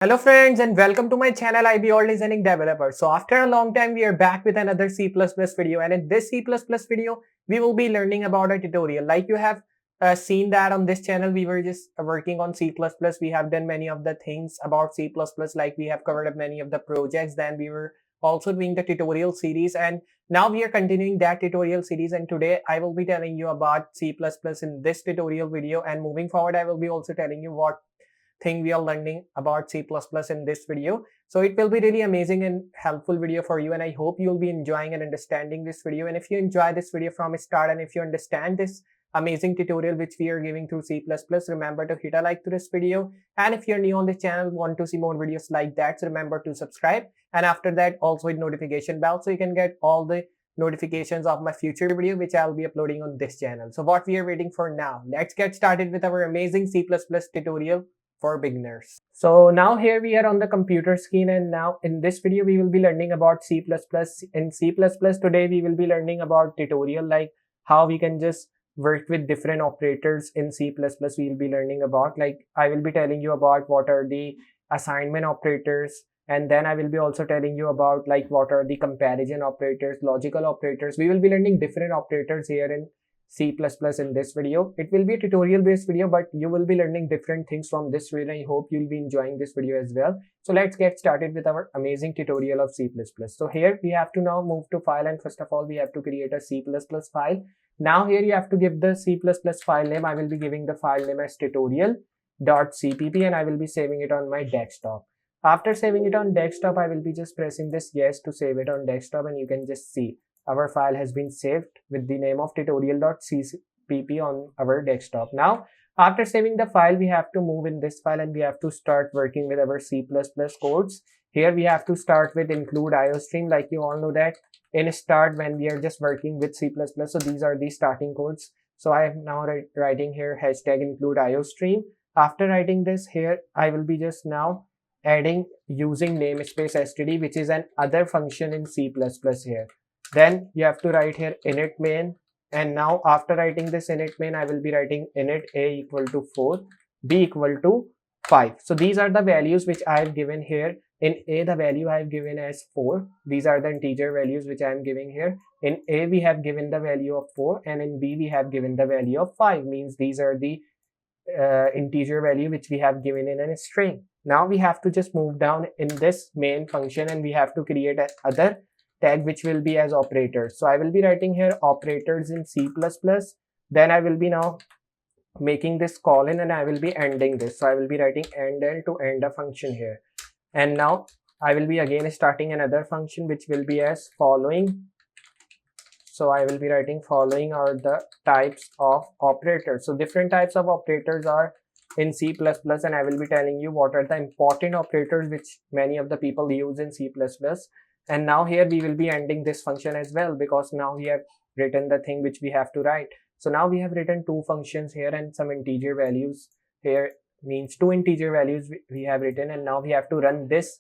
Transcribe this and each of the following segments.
Hello friends and welcome to my channel Iballdesigningdeveloper. So after a long time we are back with another C++ video, and in this C++ video we will be learning about a tutorial. Like you have seen that on this channel we were just working on C++. We have done many of the things about C++, like we have covered up many of the projects. Then we were also doing the tutorial series, and now we are continuing that tutorial series, and today I will be telling you about C++ in this tutorial video, and moving forward I will be also telling you what thing we are learning about C++ in this video. So it will be really amazing and helpful video for you, and I hope you'll be enjoying and understanding this video. And if you enjoy this video from start, and if you understand this amazing tutorial which we are giving through C++, remember to hit a like to this video. And if you're new on this channel, want to see more videos like that, so remember to subscribe, and after that also hit notification bell so you can get all the notifications of my future video which I'll be uploading on this channel. So what we are waiting for now, let's get started with our amazing C++ tutorial for beginners. So now here we are on the computer screen, and now in this video we will be learning about C++. In C++ today we will be learning about tutorial like how we can just work with different operators in C++. We will be learning about, like, I will be telling you about what are the assignment operators, and then I will be also telling you about like what are the comparison operators, logical operators. We will be learning different operators here in C++ in this video. It will be a tutorial based video, but you will be learning different things from this video. I hope you'll be enjoying this video as well. So let's get started with our amazing tutorial of C++. So here we have to now move to file, and first of all we have to create a C++ file. Now here you have to give the C++ file name. I will be giving the file name as tutorial.cpp, and I will be saving it on my desktop. After saving it on desktop, I will be just pressing this yes to save it on desktop, and you can just see our file has been saved with the name of tutorial.cpp on our desktop. Now, after saving the file, we have to move in this file and we have to start working with our C++ codes. Here we have to start with include IOStream. Like you all know that in start when we are just working with C++, so these are the starting codes. So I am now writing here hashtag include IOStream. After writing this here, I will be just now adding using namespace std, which is an other function in C++ here. Then you have to write here init main, and now after writing this init main, I will be writing init a equal to 4, b equal to 5. So these are the values which I have given here. In a, the value I have given as 4. These are the integer values which I am giving here. In a we have given the value of 4, and in b we have given the value of 5. Means these are the integer value which we have given in a string. Now we have to just move down in this main function, and we have to create another tag which will be as operators. So I will be writing here operators in C++. Then I will be now making this colon, and I will be ending this. So I will be writing end to end a function here. And now I will be again starting another function which will be as following. So I will be writing following are the types of operators. So different types of operators are in C++, and I will be telling you what are the important operators which many of the people use in C++. And now here we will be ending this function as well, because now we have written the thing which we have to write. So now we have written two functions here and some integer values here, means two integer values we have written, and now we have to run this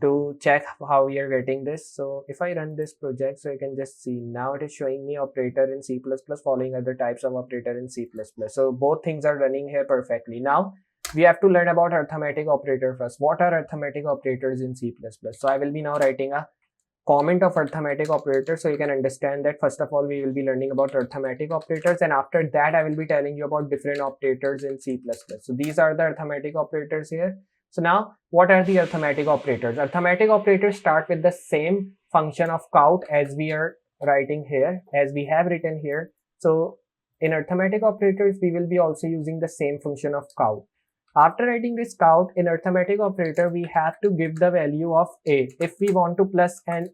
to check how we are getting this. So if I run this project, so you can just see now it is showing me operator in C++ following other types of operator in C++. So both things are running here perfectly. Now we have to learn about arithmetic operator first. What are arithmetic operators in C++? So I will be now writing a comment of arithmetic operators, so you can understand that first of all we will be learning about arithmetic operators, and after that I will be telling you about different operators in C++. So these are the arithmetic operators here. So now what are the arithmetic operators? Arithmetic operators start with the same function of count as we are writing here, as we have written here. So in arithmetic operators we will be also using the same function of count. After writing this count in arithmetic operator, we have to give the value of a. If we want to plus an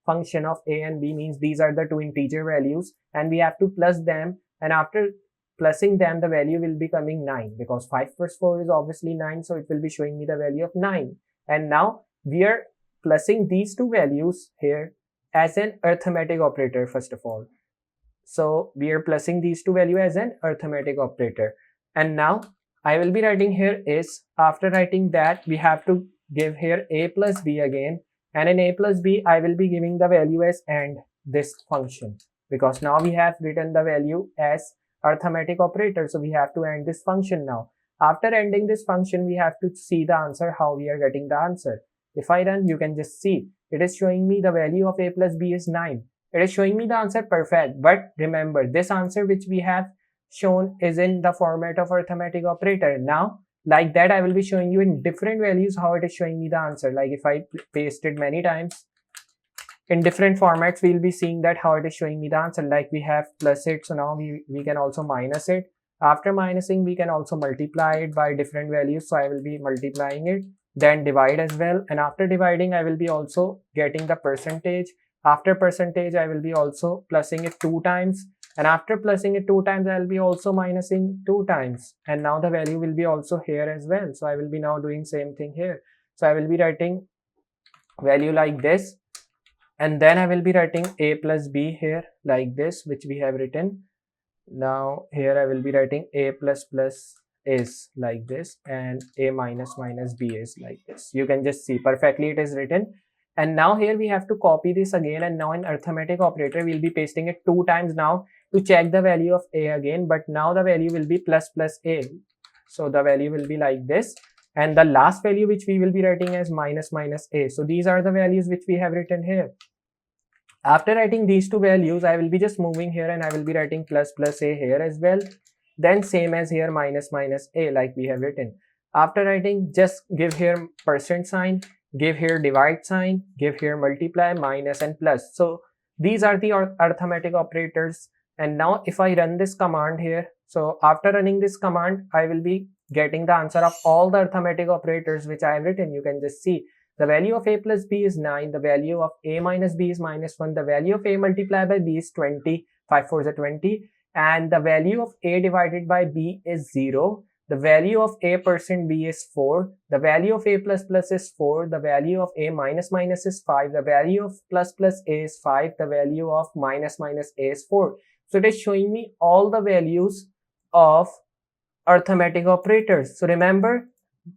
function of a and b, means these are the two integer values, and we have to plus them, and after plussing them the value will be coming 9, because 5 plus 4 is obviously 9, so it will be showing me the value of 9. And now we are plussing these two values here as an arithmetic operator first of all. So we are plussing these two values as an arithmetic operator, and now I will be writing here is, after writing that we have to give here a plus b again, and in a plus b I will be giving the value as and this function, because now we have written the value as arithmetic operator, so we have to end this function now. After ending this function, we have to see the answer, how we are getting the answer. If I run, you can just see it is showing me the value of a plus b is 9. It is showing me the answer perfect. But remember, this answer which we have shown is in the format of arithmetic operator. Now, like that, I will be showing you in different values how it is showing me the answer. Like if I paste it many times in different formats, we'll be seeing that how it is showing me the answer. Like we have plus it, so now we can also minus it. After minusing, we can also multiply it by different values. So I will be multiplying it, then divide as well. And after dividing, I will be also getting the percentage. After percentage, I will be also plussing it 2 times. And after plussing it 2 times, I will be also minusing 2 times. And now the value will be also here as well. So I will be now doing same thing here. So I will be writing value like this. And then I will be writing a plus b here like this, which we have written. Now here I will be writing a plus plus is like this, and a minus minus b is like this. You can just see perfectly it is written. And now here we have to copy this again, and now in arithmetic operator we'll be pasting it 2 times now to check the value of a again, but now the value will be plus plus a. So the value will be like this, and the last value which we will be writing as minus minus a. So these are the values which we have written here. After writing these 2 values, I will be just moving here and I will be writing plus plus a here as well. Then same as here, minus minus a like we have written. After writing, just give here percent sign, give here divide sign, give here multiply, minus and plus. So these are the arithmetic operators. And now if I run this command here, so after running this command, I will be getting the answer of all the arithmetic operators which I have written. You can just see the value of a plus b is 9, the value of a minus b is minus 1, the value of a multiplied by b is 20, 5 4 is 20, and the value of a divided by b is 0, the value of a percent b is 4, the value of a plus plus is 4, the value of a minus minus is 5, the value of plus plus a is 5, the value of minus minus a is 4. So it is showing me all the values of arithmetic operators. So remember,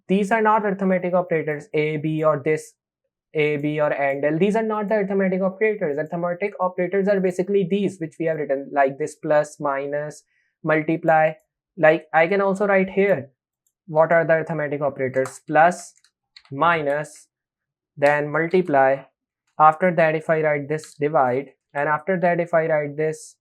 these are not arithmetic operators, a, b, or this, a, b, or and, l. These are not the arithmetic operators. Arithmetic operators are basically these which we have written, like this plus, minus, multiply. Like I can also write here, what are the arithmetic operators? Plus, minus, then multiply. After that, if I write this divide, and after that, if I write this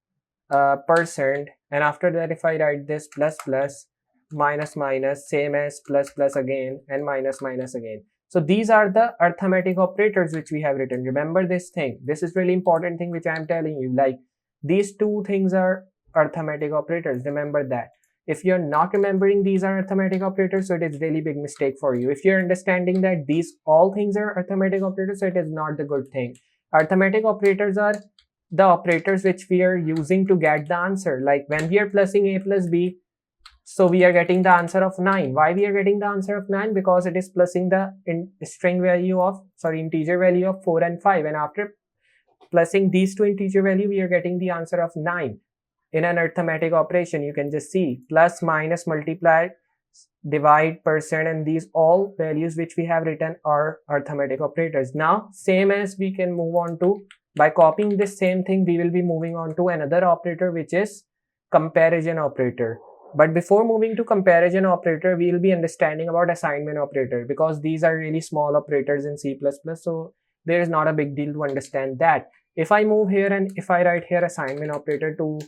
percent, and after that, if I write this plus plus, minus minus, same as plus plus again, and minus minus again. So these are the arithmetic operators which we have written. Remember this thing. This is really important thing which I am telling you. Like these 2 things are arithmetic operators. Remember that. If you're not remembering these are arithmetic operators, so it is really big mistake for you. If you're understanding that these all things are arithmetic operators, so it is not the good thing. Arithmetic operators are the operators which we are using to get the answer. Like when we are plussing a plus b, so we are getting the answer of 9. Why we are getting the answer of 9? Because it is plussing the integer value of 4 and 5. And after plussing these 2 integer value, we are getting the answer of 9. In an arithmetic operation, you can just see plus, minus, multiply, divide, percent, and these all values which we have written are arithmetic operators. Now, same as we can move on to, by copying this same thing, we will be moving on to another operator which is comparison operator. But before moving to comparison operator, we will be understanding about assignment operator, because these are really small operators in C++. So there is not a big deal to understand that. If I move here and if I write here assignment operator to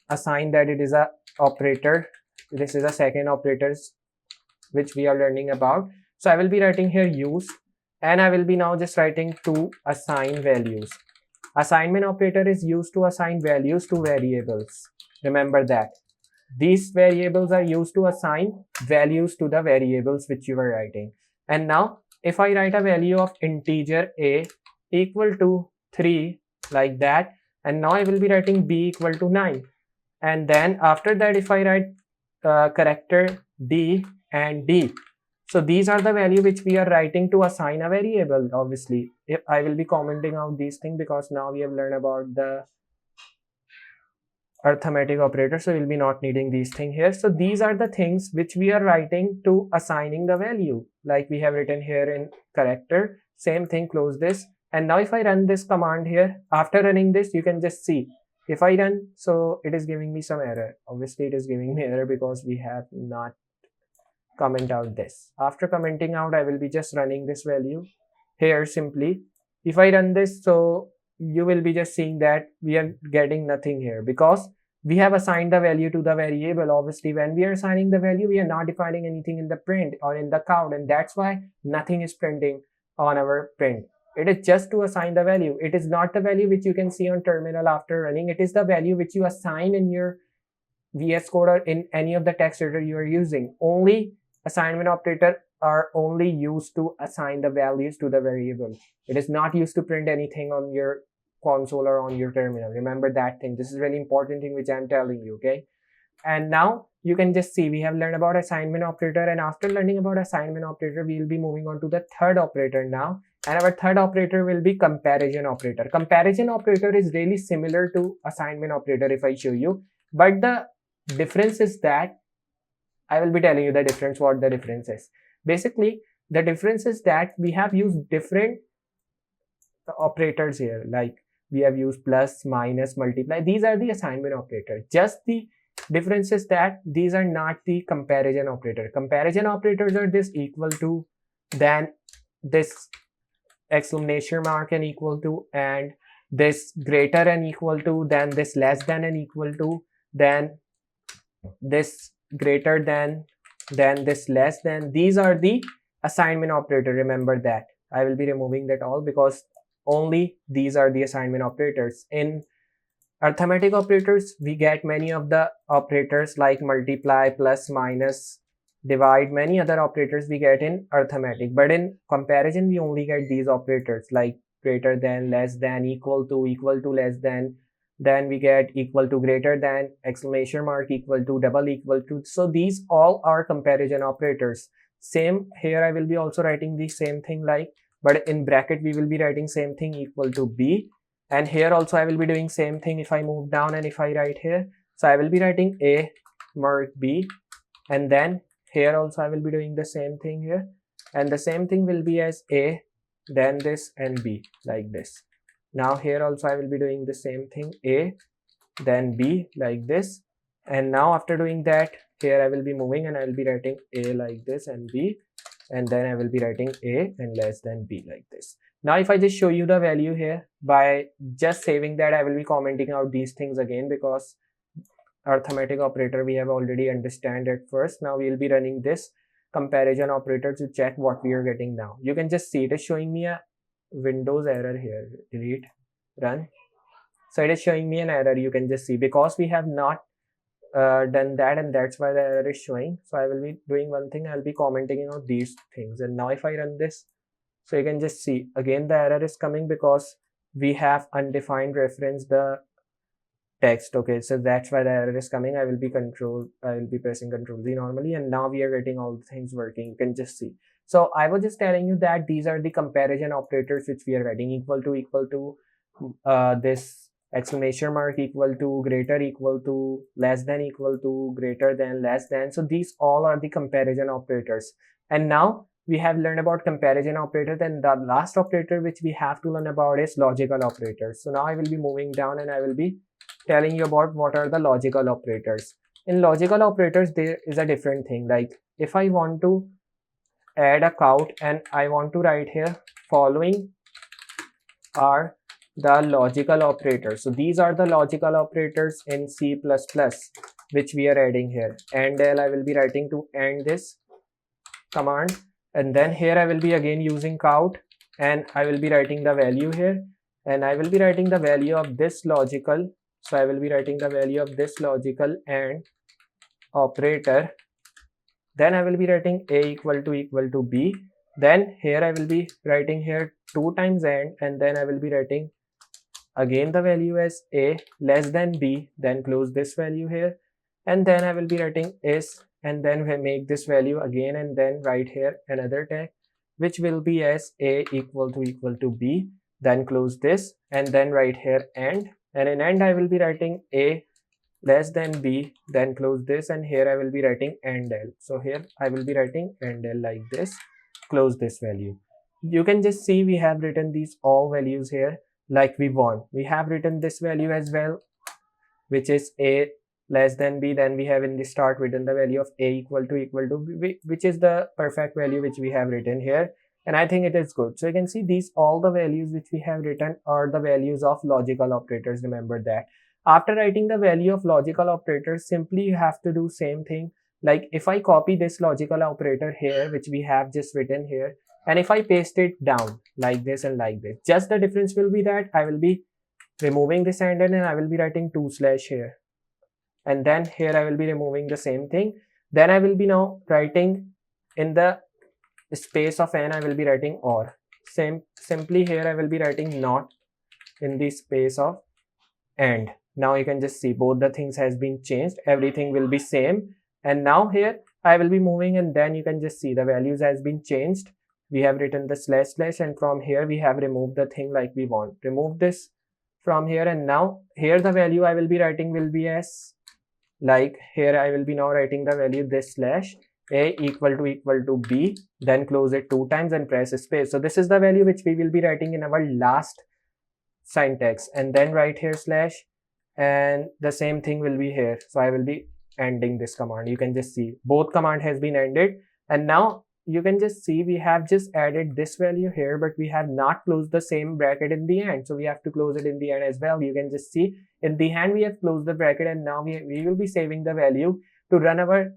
assign that it is a operator, this is a second operators which we are learning about. So I will be writing here use, and I will be now just writing to assign values. Assignment operator is used to assign values to variables. Remember that. These variables are used to assign values to the variables which you are writing. And now if I write a value of integer a equal to 3 like that, and now I will be writing b equal to 9. And then after that, if I write character d and d, so these are the value which we are writing to assign a variable. Obviously, if I will be commenting out these things because now we have learned about the arithmetic operator, so we'll be not needing these things here. So these are the things which we are writing to assigning the value, like we have written here in character. Same thing, close this. And now if I run this command here, after running this, you can just see if I run, so it is giving me some error. Obviously it is giving me error because we have not comment out this. After commenting out, I will be just running this value here simply. If I run this, so you will be just seeing that we are getting nothing here because we have assigned the value to the variable. Obviously, when we are assigning the value, we are not defining anything in the print or in the count, and that's why nothing is printing on our print. It is just to assign the value. It is not the value which you can see on terminal after running. It is the value which you assign in your VS Code or in any of the text editor you are using. Only assignment operator are only used to assign the values to the variable. It is not used to print anything on your console or on your terminal. Remember that thing. This is really important thing which I'm telling you, okay? And now you can just see we have learned about assignment operator, and after learning about assignment operator, we will be moving on to the third operator now. And our third operator will be comparison operator. Comparison operator is really similar to assignment operator if I show you, but the difference is that I will be telling you the difference, what the difference is. Basically, the difference is that we have used different operators here, like we have used plus, minus, multiply. These are the assignment operator. Just the difference is that these are not the comparison operator. Comparison operators are this equal to, then this exclamation mark and equal to, and this greater and equal to, then this less than and equal to, then this greater than, then this less than. These are the assignment operator. Remember that. I will be removing that all because only these are the assignment operators. In arithmetic operators, we get many of the operators like multiply, plus, minus, divide, many other operators we get in arithmetic. But in comparison, we only get these operators like greater than, less than, equal to, less than. Then we get equal to, greater than, exclamation mark, equal to, double equal to. So these all are comparison operators. Same here, I will be also writing the same thing like, but in bracket we will be writing same thing equal to b. And here also I will be doing same thing if I move down and if I write here. So I will be writing a mark b, and then here also I will be doing the same thing here, and the same thing will be as a, then this, and b, like this. Now here also I will be doing the same thing, a, then b, like this. And now after doing that, here I will be moving and I will be writing a like this and b, and then I will be writing a and less than b like this. Now if I just show you the value here, by just saving that, I will be commenting out these things again because arithmetic operator we have already understand at first. Now we will be running this comparison operator to check what we are getting now. You can just see it is showing me a Windows error here. Delete, run. So it is showing me an error. You can just see because we have not done that, and that's why the error is showing. So I will be doing one thing. I'll be commenting out these things, and now if I run this, so you can just see again the error is coming because we have undefined reference the text. Okay, so that's why the error is coming. I will be pressing Ctrl Z normally, and now we are getting all the things working. You can just see. So I was just telling you that these are the comparison operators which we are writing: equal to, this exclamation mark, equal to, greater, equal to, less than, equal to, greater than, less than. So these all are the comparison operators. And now we have learned about comparison operator. Then the last operator which we have to learn about is logical operators. So now I will be moving down and I will be telling you about what are the logical operators. In logical operators, there is a different thing. Like if I want to add a count and I want to write here following are the logical operators. So these are the logical operators in C++ which we are adding here. And I will be writing to end this command, and then here I will be again using count, and I will be writing the value here, and I will be writing the value of this logical. So I will be writing the value of this logical and operator. Then I will be writing a equal to b. Then here I will be writing here 2 times and then I will be writing again the value as a less than b, then close this value here, and then I will be writing is, and then we make this value again, and then write here another tag which will be as a equal to b, then close this, and then write here and in end I will be writing a less than b, then close this, and here I will be writing and l. So here I will be writing and l like this, close this value. You can just see we have written these all values here like we want. We have written this value as well, which is a less than b, then we have in the start written the value of a equal to b, which is the perfect value which we have written here, and I think it is good. So you can see these all the values which we have written are the values of logical operators. Remember that. After writing the value of logical operators, simply you have to do same thing. Like if I copy this logical operator here which we have just written here, and if I paste it down like this and like this, just the difference will be that I will be removing this and I will be writing 2/ here, and then here I will be removing the same thing. Then I will be now writing in the space of n, I will be writing or. Simply here I will be writing not in the space of and. Now you can just see both the things has been changed, everything will be same, and now here I will be moving, and then you can just see the values has been changed. We have written the / and from here we have removed the thing like we want. Remove this from here, and now here the value I will be writing will be as, like here I will be now writing the value this / a equal to b, then close it 2 times and press space. So this is the value which we will be writing in our last syntax, and then right here / and the same thing will be here. So I will be ending this command. You can just see both command has been ended, and now you can just see we have just added this value here, but we have not closed the same bracket in the end, so we have to close it in the end as well. You can just see in the end we have closed the bracket, and now we will be saving the value to run our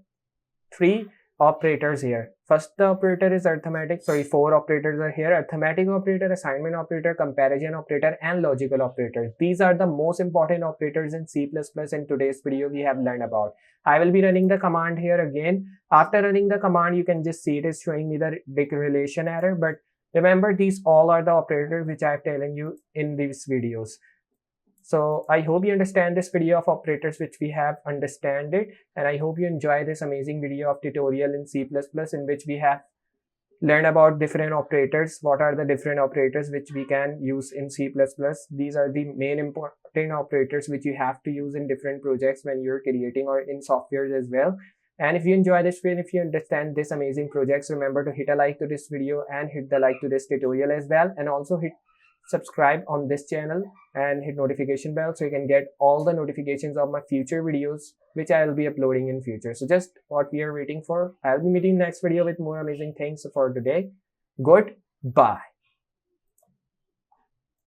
3 operators here. First the operator is arithmetic, 4 operators are here: arithmetic operator, assignment operator, comparison operator, and logical operator. These are the most important operators in C++. In today's video we have learned about. I will be running the command here again. After running the command, you can just see it is showing me the declaration error, but remember these all are the operators which I have telling you in these videos. So I hope you understand this video of operators which we have understand it, and I hope you enjoy this amazing video of tutorial in C++ in which we have learned about different operators. What are the different operators which we can use in C++? These are the main important operators which you have to use in different projects when you're creating or in softwares as well. And if you enjoy this video, if you understand this amazing projects, remember to hit a like to this video and hit the like to this tutorial as well, and also hit subscribe on this channel and hit notification bell so you can get all the notifications of my future videos which I will be uploading in future. So just what we are waiting for. I'll be meeting next video with more amazing things. So for today, goodbye.